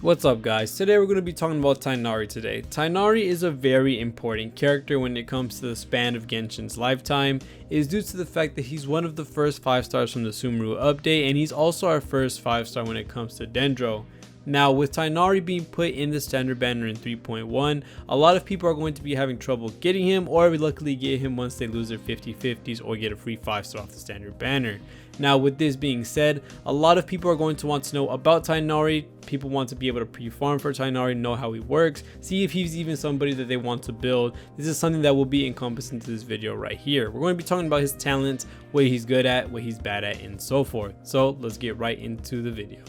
What's up guys, today we're going to be talking about Tighnari today. Tighnari is a very important character when it comes to the span of Genshin's lifetime. It is due to the fact that he's one of the first 5 stars from the Sumeru update, and he's also our first 5 star when it comes to Dendro. Now with Tighnari being put in the standard banner in 3.1, a lot of people are going to be having trouble getting him, or luckily get him once they lose their 50/50s or get a free 5 star off the standard banner. Now with this being said, a lot of people are going to want to know about Tighnari. People want to be able to pre-farm for Tighnari, know how he works, see if he's even somebody that they want to build. This is something that will be encompassed into this video right here. We're going to be talking about his talents, what he's good at, what he's bad at, and so forth. So let's get right into the video.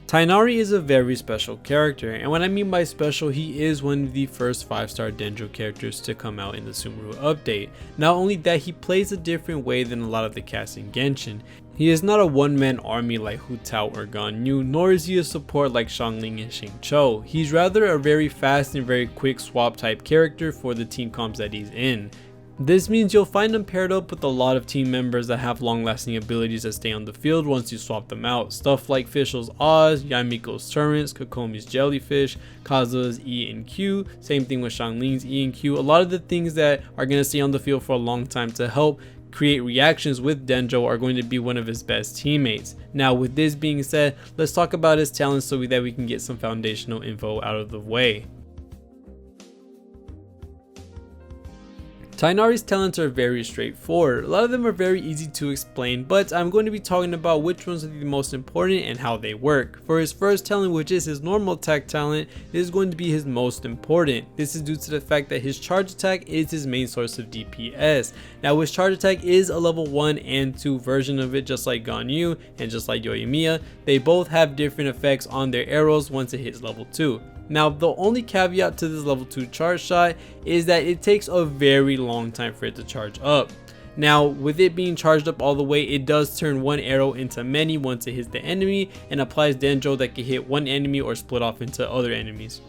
Tighnari is a very special character, and what I mean by special, he is one of the first 5-star Dendro characters to come out in the Sumeru update. Not only that, he plays a different way than a lot of the cast in Genshin. He is not a one-man army like Hu Tao or Ganyu, nor is he a support like Xiangling and Xingqiu. He's rather a very fast and very quick swap type character for the team comps that he's in. This means you'll find him paired up with a lot of team members that have long-lasting abilities that stay on the field once you swap them out. Stuff like Fischl's Oz, Yamiko's Torrents, Kokomi's Jellyfish, Kazuha's E and Q, same thing with Xiangling's E and Q. A lot of the things that are going to stay on the field for a long time to help create reactions with Dendro are going to be one of his best teammates. Now with this being said, let's talk about his talents so that we can get some foundational info out of the way. Tighnari's talents are very straightforward. A lot of them are very easy to explain, but I'm going to be talking about which ones are the most important and how they work. For his first talent, which is his normal attack talent, this is going to be his most important. This is due to the fact that his charge attack is his main source of DPS. Now his charge attack is a level 1 and 2 version of it, just like Ganyu and just like Yoimiya. They both have different effects on their arrows once it hits level 2. Now the only caveat to this level 2 charge shot is that it takes a very long time for it to charge up. Now with it being charged up all the way, it does turn one arrow into many once it hits the enemy and applies Dendro that can hit one enemy or split off into other enemies.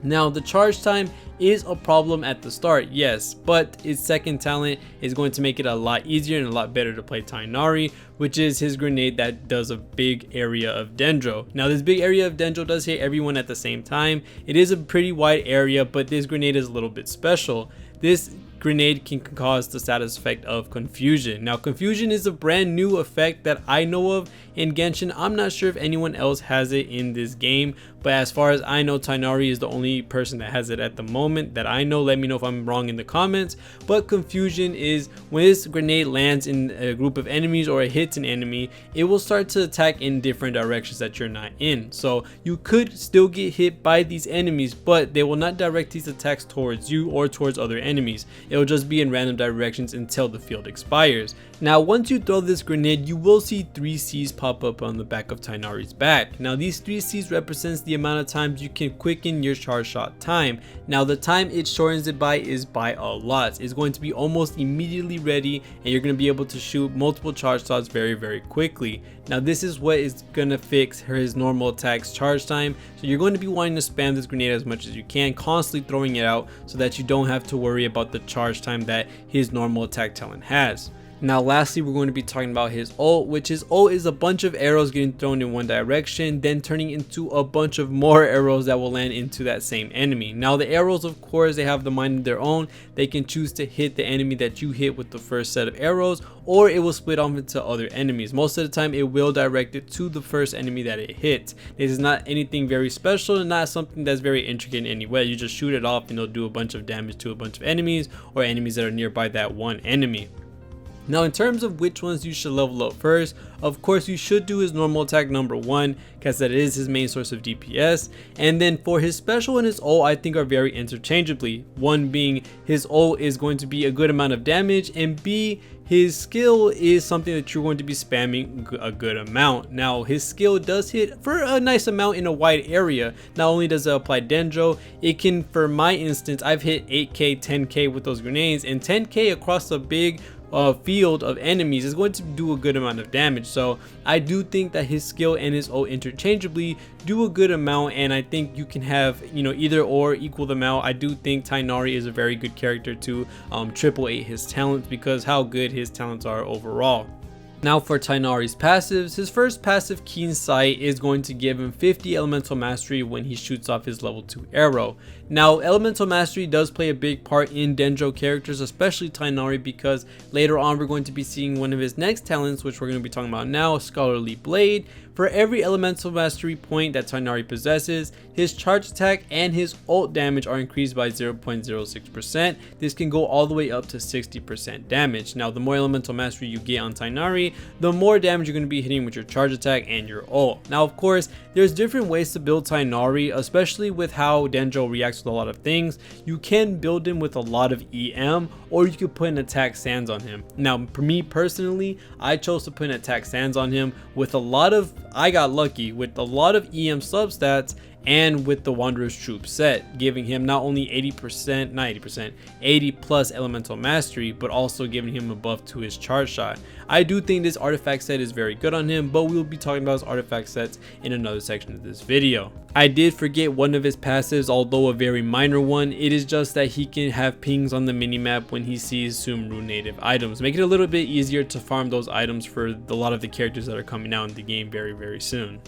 Now the charge time is a problem at the start, yes, but its second talent is going to make it a lot easier and a lot better to play Tighnari, which is his grenade that does a big area of Dendro. Now this big area of Dendro does hit everyone at the same time. It is a pretty wide area, but this grenade is a little bit special. This grenade can cause the status effect of confusion. Now confusion is a brand new effect that I know of in Genshin. I'm not sure if anyone else has it in this game, but as far as I know, Tighnari is the only person that has it at the moment that I know. Let me know if I'm wrong in the comments. But confusion is when this grenade lands in a group of enemies or it hits an enemy, it will start to attack in different directions that you're not in. So you could still get hit by these enemies, but they will not direct these attacks towards you or towards other enemies. It will just be in random directions until the field expires. Now once you throw this grenade, you will see 3 C's pop up on the back of Tighnari's back. Now these 3 C's represents the amount of times you can quicken your charge shot time. Now the time it shortens it by is by a lot. It's going to be almost immediately ready, and you're going to be able to shoot multiple charge shots very quickly. Now this is what is going to fix his normal attack's charge time, so you're going to be wanting to spam this grenade as much as you can, constantly throwing it out so that you don't have to worry about the charge time that his normal attack talent has. Now lastly, we're going to be talking about his ult, which his ult is a bunch of arrows getting thrown in one direction, then turning into a bunch of more arrows that will land into that same enemy. Now the arrows, of course, they have the mind of their own. They can choose to hit the enemy that you hit with the first set of arrows, or it will split off into other enemies. Most of the time it will direct it to the first enemy that it hits. This is not anything very special and not something that's very intricate in any way. You just shoot it off and it'll do a bunch of damage to a bunch of enemies or enemies that are nearby that one enemy. Now in terms of which ones you should level up first, of course you should do his normal attack number 1, because that is his main source of DPS. And then for his special and his ult, I think are very interchangeably. One being his ult is going to be a good amount of damage, and B, his skill is something that you're going to be spamming a good amount. Now his skill does hit for a nice amount in a wide area. Not only does it apply Dendro, it can, for my instance, I've hit 8k 10k with those grenades, and 10k across a big field of enemies is going to do a good amount of damage. So I do think that his skill and his ult interchangeably do a good amount, and I think you can have, you know, either or equal them out. I do think Tighnari is a very good character to triple 8 his talents because how good his talents are overall. Now for Tighnari's passives, his first passive, Keen Sight, is going to give him 50 elemental mastery when he shoots off his level 2 arrow. Now elemental mastery does play a big part in Dendro characters, especially Tighnari, because later on we're going to be seeing one of his next talents, which we're going to be talking about now, Scholarly Blade. For every elemental mastery point that Tighnari possesses, his charge attack and his ult damage are increased by 0.06%. This can go all the way up to 60% damage. Now the more elemental mastery you get on Tighnari, the more damage you're going to be hitting with your charge attack and your ult. Now of course, there's different ways to build Tighnari, especially with how Dendro reacts with a lot of things. You can build him with a lot of EM, or you could put an attack sands on him. Now for me personally, I chose to put an attack sands on him with a lot of, I got lucky with a lot of EM substats and with the Wanderer's Troop set, giving him not only 80 plus elemental mastery, but also giving him a buff to his charge shot. I do think this artifact set is very good on him, but we'll be talking about his artifact sets in another section of this video. I did forget one of his passives, although a very minor one. It is just that he can have pings on the minimap when he sees Sumeru native items, make it a little bit easier to farm those items for a lot of the characters that are coming out in the game very soon.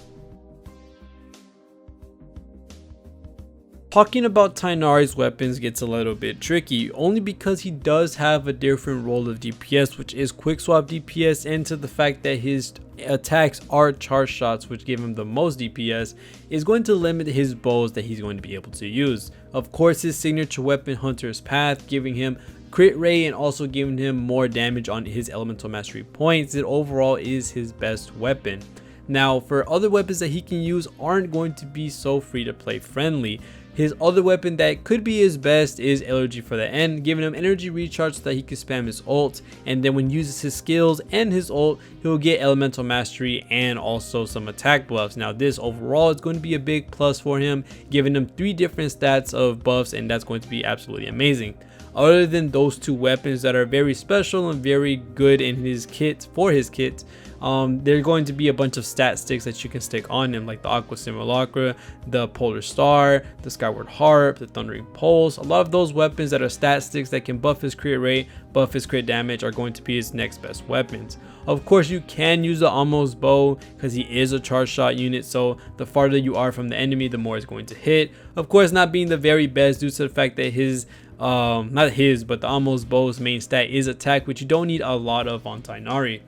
Talking about Tighnari's weapons gets a little bit tricky, only because he does have a different role of DPS, which is quick swap DPS, and to the fact that his attacks are charge shots, which give him the most DPS, is going to limit his bows that he's going to be able to use. Of course, his signature weapon, Hunter's Path, giving him crit rate and also giving him more damage on his elemental mastery points, it overall is his best weapon. Now for other weapons that he can use aren't going to be so free to play friendly. His other weapon that could be his best is Elegy for the End, giving him energy recharge so that he can spam his ult, and then when he uses his skills and his ult, he'll get elemental mastery and also some attack buffs. Now this overall is going to be a big plus for him, giving him 3 different stats of buffs, and that's going to be absolutely amazing. Other than those 2 weapons that are very special and very good in his kit, for his kit, there are going to be a bunch of stat sticks that you can stick on him, like the Aqua Simulacra, the Polar Star, the Skyward Harp, the Thundering Pulse. A lot of those weapons that are stat sticks that can buff his crit rate, buff his crit damage, are going to be his next best weapons. Of course, you can use the Almost Bow because he is a charge shot unit, so the farther you are from the enemy, the more it's going to hit. Of course, not being the very best due to the fact that his not his, but the Almost Bow's main stat is attack, which you don't need a lot of on Tighnari.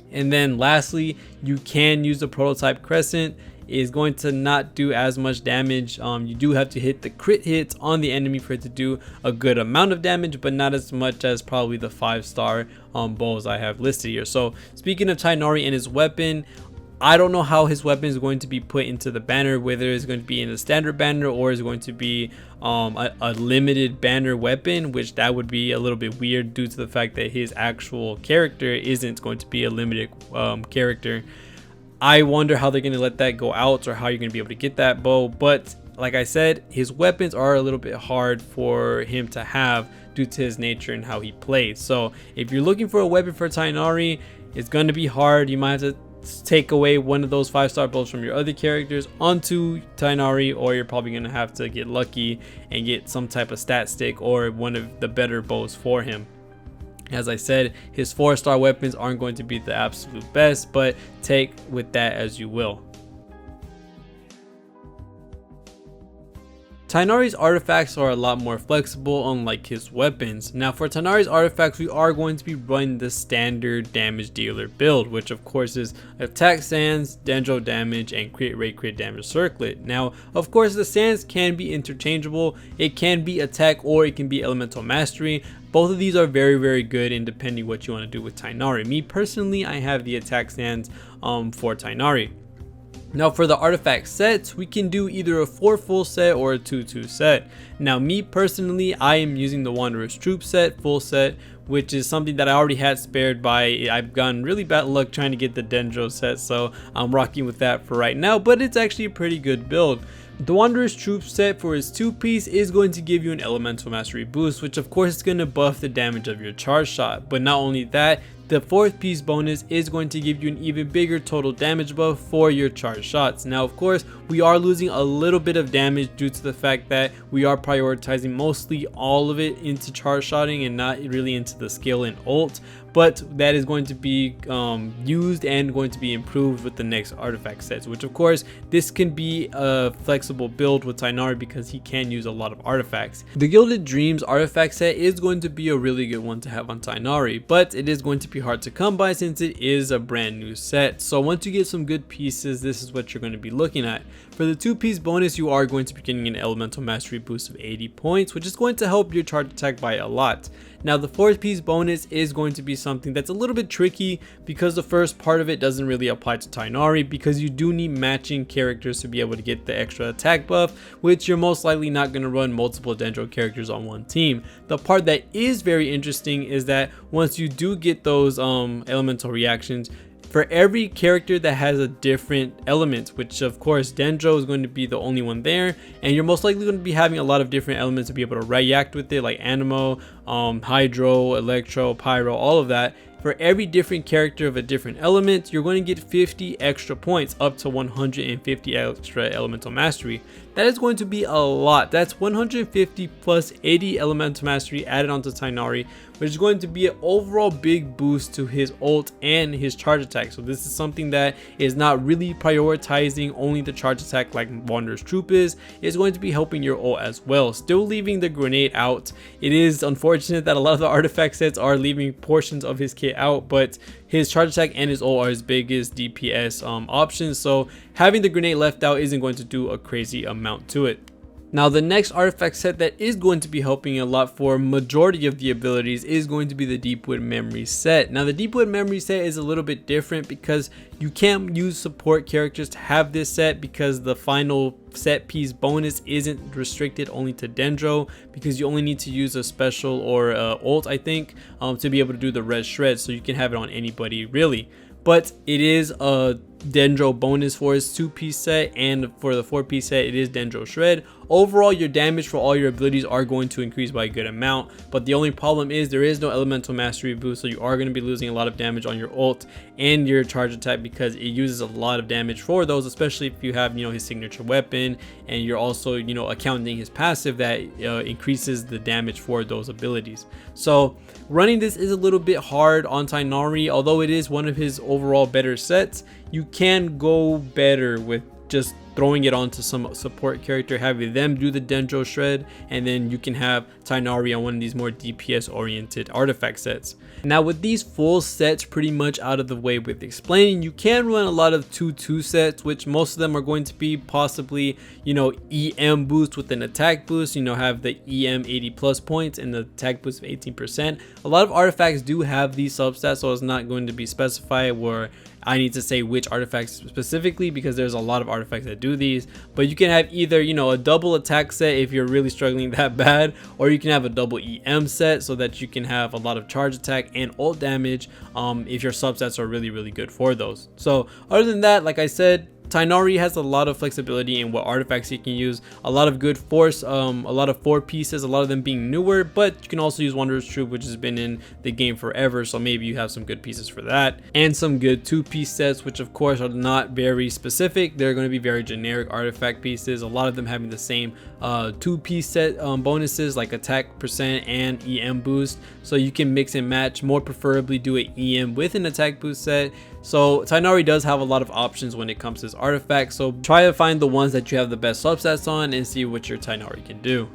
And then lastly, you can use the Prototype Crescent. It is going to not do as much damage. You do have to hit the crit hits on the enemy for it to do a good amount of damage, but not as much as probably the 5-star bows I have listed here. So speaking of Tighnari and his weapon, I don't know how his weapon is going to be put into the banner, whether it's going to be in the standard banner or is going to be a limited banner weapon, which that would be a little bit weird due to the fact that his actual character isn't going to be a limited character. I wonder how they're going to let that go out, or how you're going to be able to get that bow. But like I said, his weapons are a little bit hard for him to have due to his nature and how he plays. So if you're looking for a weapon for Tighnari, it's going to be hard. You might have to take away one of those 5-star bows from your other characters onto Tighnari, or you're probably going to have to get lucky and get some type of stat stick or one of the better bows for him. As I said, his 4-star weapons aren't going to be the absolute best, but take with that as you will. Tighnari's artifacts are a lot more flexible, unlike his weapons. Now for Tighnari's artifacts, we are going to be running the standard damage dealer build, which of course is attack sands, dendro damage, and crit rate crit damage circlet. Now of course the sands can be interchangeable. It can be attack or it can be elemental mastery. Both of these are very good, and depending what you want to do with Tighnari. Me personally, I have the attack sands for Tighnari. Now for the artifact sets, we can do either a 4 full set or a 2 set. Now me personally, I am using the Wanderer's Troop set, full set, which is something that I already had spared by. I've gotten really bad luck trying to get the Dendro set, so I'm rocking with that for right now, but it's actually a pretty good build. The Wanderer's Troop set for his 2-piece is going to give you an elemental mastery boost, which of course is going to buff the damage of your charge shot. But not only that, the 4th piece bonus is going to give you an even bigger total damage buff for your charge shots. Now of course, we are losing a little bit of damage due to the fact that we are prioritizing mostly all of it into charge shotting and not really into the skill and ult. but that is going to be used and going to be improved with the next artifact sets, which of course this can be a flexible build with Tighnari because he can use a lot of artifacts. The Gilded Dreams artifact set is going to be a really good one to have on Tighnari, but it is going to be hard to come by since it is a brand new set. So once you get some good pieces, this is what you're going to be looking at. For the 2-piece bonus, you are going to be getting an elemental mastery boost of 80 points, which is going to help your charge attack by a lot. Now the 4th-piece bonus is going to be something that's a little bit tricky because the first part of it doesn't really apply to Tighnari, because you do need matching characters to be able to get the extra attack buff, which you're most likely not going to run multiple Dendro characters on one team. The part that is very interesting is that once you do get those elemental reactions, for every character that has a different element, which of course Dendro is going to be the only one there, and you're most likely going to be having a lot of different elements to be able to react with it, like Anemo, Hydro, Electro, Pyro, all of that. For every different character of a different element, you're going to get 50 extra points, up to 150 extra elemental mastery. That is going to be a lot. That's 150 plus 80 elemental mastery added onto Tighnari, which is going to be an overall big boost to his ult and his charge attack. So this is something that is not really prioritizing only the charge attack like Wanderer's Troop is. It's going to be helping your ult as well, still leaving the grenade out. It is unfortunate that a lot of the artifact sets are leaving portions of his kit out, but his charge attack and his ult are his biggest DPS options, so having the grenade left out isn't going to do a crazy amount to it. Now the next artifact set that is going to be helping a lot for majority of the abilities is going to be the Deepwood Memory set. Now the Deepwood Memory set is a little bit different because you can't use support characters to have this set, because the final set piece bonus isn't restricted only to Dendro, because you only need to use a special or ult, I think, to be able to do the red shred, so you can have it on anybody really. But it is a Dendro bonus for his 2-piece set, and for the 4-piece set it is Dendro Shred. Overall, your damage for all your abilities are going to increase by a good amount, but the only problem is there is no elemental mastery boost, so you are going to be losing a lot of damage on your ult and your charge attack, because it uses a lot of damage for those, especially if you have, you know, his signature weapon, and you're also, you know, accounting his passive that increases the damage for those abilities. So running this is a little bit hard on Tighnari, although it is one of his overall better sets. You can go better with just throwing it onto some support character, having them do the Dendro Shred, and then you can have Tighnari on one of these more DPS oriented artifact sets. Now with these full sets pretty much out of the way with explaining, you can run a lot of 2-2 sets, which most of them are going to be possibly, you know, EM boost with an attack boost, you know, have the EM 80 plus points and the attack boost of 18%. A lot of artifacts do have these substats, so it's not going to be specified where I need to say which artifacts specifically, because there's a lot of artifacts that do these. But you can have either, you know, a double attack set if you're really struggling that bad, or you can have a double EM set so that you can have a lot of charge attack and ult damage if your subsets are really good for those. So other than that, like I said, Tighnari has a lot of flexibility in what artifacts you can use, a lot of good force, a lot of 4 pieces, a lot of them being newer, but you can also use Wanderer's Troop, which has been in the game forever, so maybe you have some good pieces for that, and some good 2-piece sets, which of course are not very specific. They're going to be very generic artifact pieces, a lot of them having the same 2-piece set bonuses like attack percent and EM boost, so you can mix and match, more preferably do an EM with an attack boost set. So Tighnari does have a lot of options when it comes to his artifacts, so try to find the ones that you have the best substats on and see what your Tighnari can do.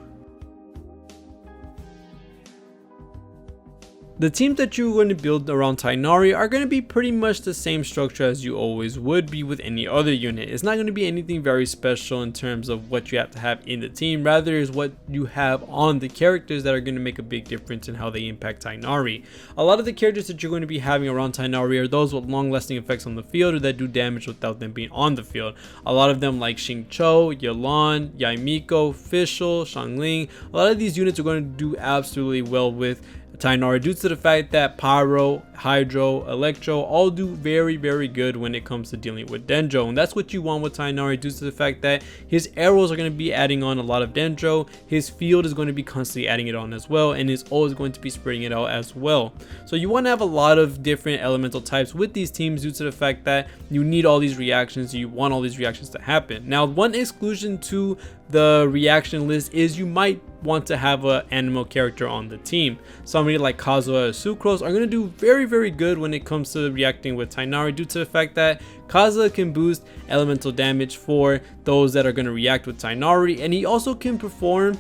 The teams that you're going to build around Tighnari are going to be pretty much the same structure as you always would be with any other unit. It's not going to be anything very special in terms of what you have to have in the team, rather is what you have on the characters that are going to make a big difference in how they impact Tighnari. A lot of the characters that you're going to be having around Tighnari are those with long lasting effects on the field, or that do damage without them being on the field. A lot of them like Xingqiu, Yelan, Yaimiko, Fischl, Xiangling. A lot of these units are going to do absolutely well with Tighnari due to the fact that Pyro, Hydro, Electro all do very good when it comes to dealing with Dendro, and that's what you want with Tighnari due to the fact that his arrows are going to be adding on a lot of Dendro, his field is going to be constantly adding it on as well, and his ult is going to be spreading it out as well. So you want to have a lot of different elemental types with these teams due to the fact that you need all these reactions, you want all these reactions to happen. Now one exclusion to the reaction list is you might want to have an animal character on the team. Somebody like Kazuha or Sucrose are going to do very good when it comes to reacting with Tighnari, due to the fact that Kazuha can boost elemental damage for those that are going to react with Tighnari, and he also can perform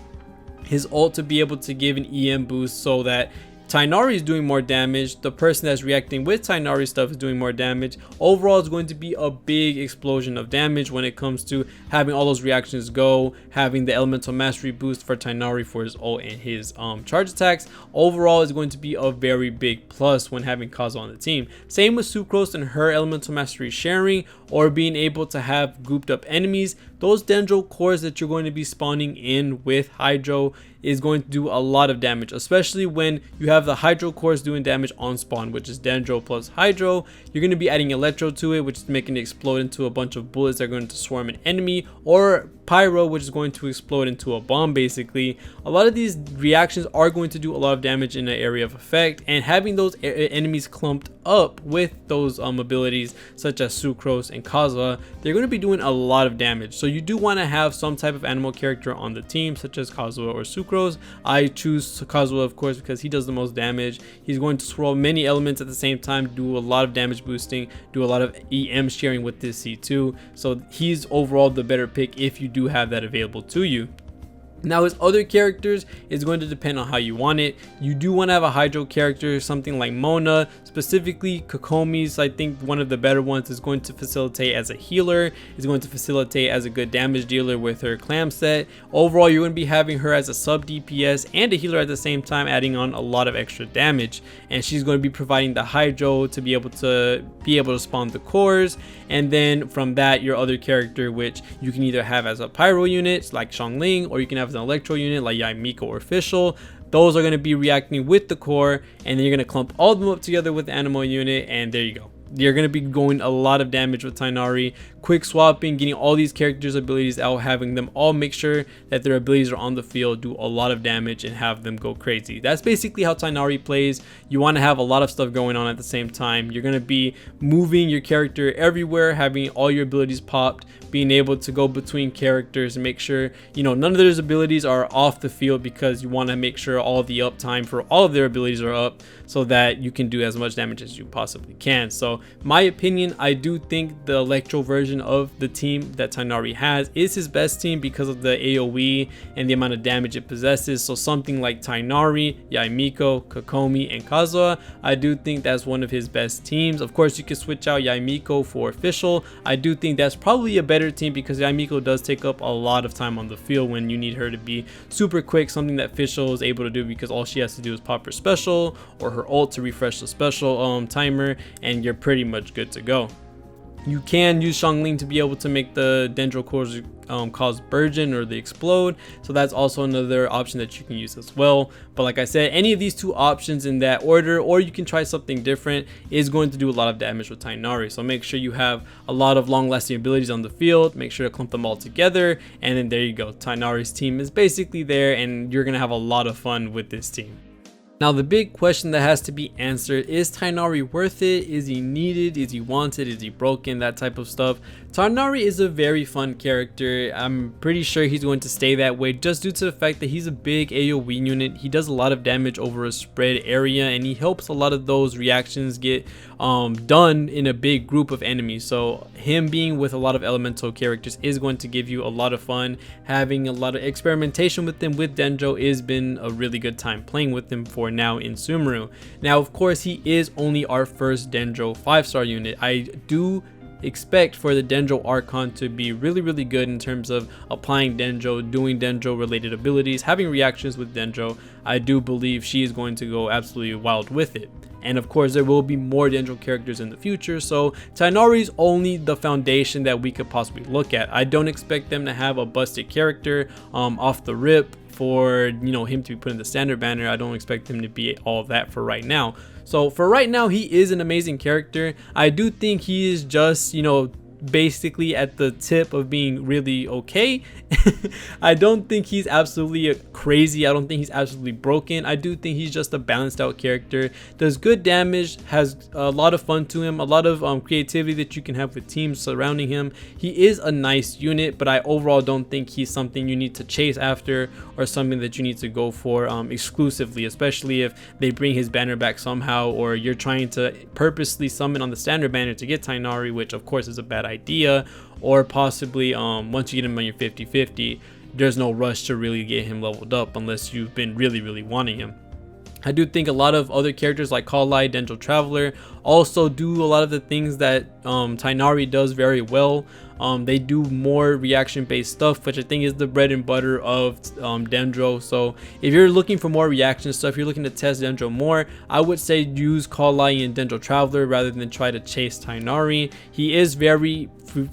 his ult to be able to give an EM boost so that Tighnari is doing more damage, the person that's reacting with Tighnari stuff is doing more damage. Overall, it's going to be a big explosion of damage when it comes to having all those reactions go, having the elemental mastery boost for Tighnari for his ult and his charge attacks. Overall, is going to be a very big plus when having Kazuha on the team. Same with Sucrose and her elemental mastery sharing, or being able to have grouped up enemies. Those Dendro cores that you're going to be spawning in with Hydro is going to do a lot of damage, especially when you have the Hydro cores doing damage on spawn, which is Dendro plus Hydro. You're going to be adding Electro to it, which is making it explode into a bunch of bullets that are going to swarm an enemy, or Pyro, which is going to explode into a bomb. Basically, a lot of these reactions are going to do a lot of damage in the area of effect, and having those enemies clumped up with those abilities such as Sucrose and Kazuha, they're going to be doing a lot of damage. So you do want to have some type of animal character on the team, such as Kazuha or Sucrose. I choose Kazuha, of course, because he does the most damage. He's going to swirl many elements at the same time, do a lot of damage boosting, do a lot of EM sharing with this C2. So he's overall the better pick if you do have that available to you. Now, his other characters is going to depend on how you want it. You do want to have a Hydro character, something like Mona, specifically Kokomi's. I think one of the better ones is going to facilitate as a healer, is going to facilitate as a good damage dealer with her clam set. Overall, you're going to be having her as a sub DPS and a healer at the same time, adding on a lot of extra damage. And she's going to be providing the Hydro to be able to spawn the cores. And then from that, your other character, which you can either have as a Pyro unit like Xiangling, or you can have as an Electro unit like Yaimiko or Official. Those are going to be reacting with the core, and then you're going to clump all of them up together with the animal unit, and there you go. You're going to be going a lot of damage with Tighnari, quick swapping, getting all these characters' abilities out, having them all make sure that their abilities are on the field, do a lot of damage, and have them go crazy. That's basically how Tighnari plays. You want to have a lot of stuff going on at the same time. You're going to be moving your character everywhere, having all your abilities popped, being able to go between characters and make sure, you know, none of those abilities are off the field, because you want to make sure all the uptime for all of their abilities are up so that you can do as much damage as you possibly can. So my opinion, I do think the Electro version of the team that Tighnari has is his best team because of the AoE and the amount of damage it possesses. So something like Tighnari, Yaimiko, Kokomi, and Kazuha, I do think that's one of his best teams. Of course, you can switch out Yaimiko for Official. I do think that's probably a better team because Yaimiko does take up a lot of time on the field when you need her to be super quick, something that Official is able to do because all she has to do is pop her special or her ult to refresh the special timer, and you're pretty much good to go. You can use Xiangling to be able to make the Dendro cores cause burgeon or they explode, so that's also another option that you can use as well. But like I said, any of these two options in that order, or you can try something different, is going to do a lot of damage with Tighnari. So make sure you have a lot of long-lasting abilities on the field, make sure to clump them all together, and then there you go. Tighnari's team is basically there, and you're gonna have a lot of fun with this team. Now, the big question that has to be answered, is Tighnari worth it? Is he needed? Is he wanted? Is he broken? That type of stuff. Tighnari is a very fun character. I'm pretty sure he's going to stay that way just due to the fact that he's a big AoE unit. He does a lot of damage over a spread area, and he helps a lot of those reactions get done in a big group of enemies. So him being with a lot of elemental characters is going to give you a lot of fun. Having a lot of experimentation with them with Dendro has been a really good time playing with him for now in Sumeru. Now, of course, he is only our first Dendro 5-star unit. I do expect for the Dendro Archon to be really good in terms of applying Dendro, doing Dendro related abilities, having reactions with Dendro. I do believe she is going to go absolutely wild with it. And of course, there will be more Dendro characters in the future, so Tighnari is only the foundation that we could possibly look at. I don't expect them to have a busted character off the rip for, you know, him to be put in the standard banner. I don't expect him to be all that for right now. So for right now, he is an amazing character. I do think he is just, you know, basically at the tip of being really okay. I don't think he's absolutely crazy. I don't think he's absolutely broken. I do think he's just a balanced out character, does good damage, has a lot of fun to him, a lot of creativity that you can have with teams surrounding him. He is a nice unit, but I overall don't think he's something you need to chase after or something that you need to go for exclusively, especially if they bring his banner back somehow, or you're trying to purposely summon on the standard banner to get Tighnari, which of course is a bad idea, or possibly once you get him on your 50-50, there's no rush to really get him leveled up unless you've been really wanting him. I do think a lot of other characters like Kallai, Dendro Traveler also do a lot of the things that Tighnari does very well. They do more reaction based stuff, which I think is the bread and butter of Dendro. So if you're looking for more reaction stuff, you're looking to test Dendro more, I would say use Kallai and Dendro Traveler rather than try to chase Tighnari. He is very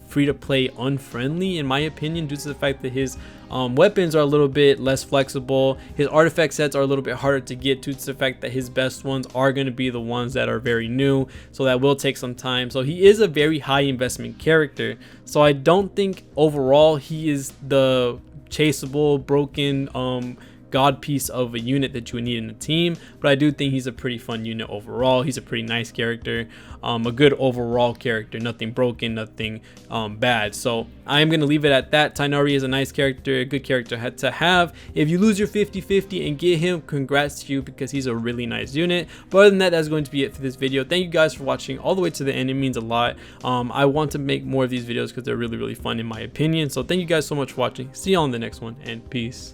free to play unfriendly in my opinion, due to the fact that his weapons are a little bit less flexible. His artifact sets are a little bit harder to get due to the fact that his best ones are going to be the ones that are very new, so that will take some time. So he is a very high investment character, so I don't think overall he is the chaseable broken god piece of a unit that you would need in a team, but I do think he's a pretty fun unit overall. He's a pretty nice character, a good overall character, nothing broken, nothing bad. So I'm gonna leave it at that. Tighnari is a nice character, a good character to have. If you lose your 50-50 and get him, congrats to you, because he's a really nice unit. But other than that, that's going to be it for this video. Thank you guys for watching all the way to the end. It means a lot. I want to make more of these videos because they're really fun in my opinion. So thank you guys so much for watching. See you on the next one, and peace.